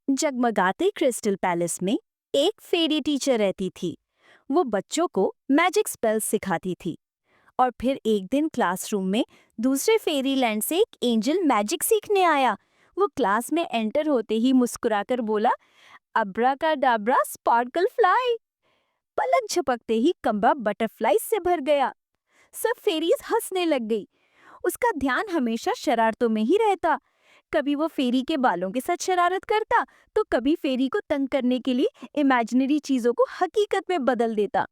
जगमगाते crystal palace में एक फेरी teacher रहती थी। वो बच्चों को मैजिक स्पेल्स सिखाती थी। और फिर एक दिन क्लासरूम में दूसरे फेरी लैंड से एक एंजल मैजिक सीखने आया। वो क्लास में एंटर होते ही मुस्कुराकर बोला, अब्राकाडाब्रा स्पार्कल फ्लाई। पलक झपकते ही कमरा बटरफ्लाई से भर गया। सब फेरीज हंसने लग गई। उसका ध्यान हमेशा शरारतों में ही रहता। कभी वो फेरी के बालों के साथ शरारत करता, तो कभी फेरी को तंग करने के लिए इमेजिनरी चीजों को हकीकत में बदल देता।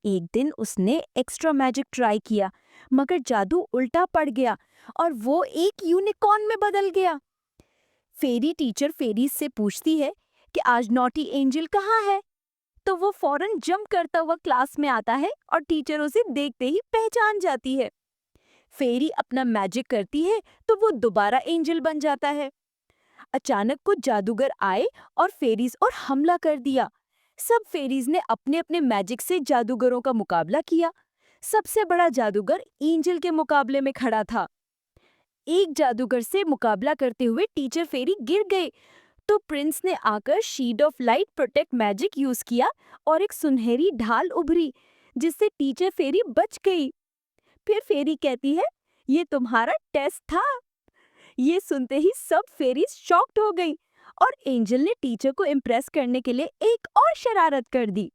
एक दिन उसने एक्स्ट्रा मैजिक ट्राई किया, मगर जादू उल्टा पड़ गया और वो एक यूनिकॉर्न में बदल गया। फेरी टीचर फेरी से पूछती है कि आज नॉटी एंजल कहाँ है? तो वो फौरन जंप करता हुआ क्लास में आता है और टीचर उसे देखते ही पहचान जाती है। फेरी अपना मैजिक करती है तो वो दोबारा एंजल बन जाता है। अचानक कुछ जादूगर आए और फेरीज और हमला कर दिया। सब फेरीज ने अपने अपने मैजिक से जादूगरों का मुकाबला किया। सबसे बड़ा जादूगर एंजल के मुकाबले में खड़ा था। एक जादूगर से मुकाबला करते हुए टीचर फेरी गिर गए, तो प्रिंस ने आकर shield of light protect magic use किया और एक सुनहरी ढाल उभरी, जिससे टीचर फेरी बच गई। फिर फेरी कहती है, ये तुम्हारा टेस्ट था। ये सुनते ही सब फेरीज शॉक्ड हो गई और एंजल ने टीचर को इम्प्रेस करने के लिए एक और शरारत कर दी।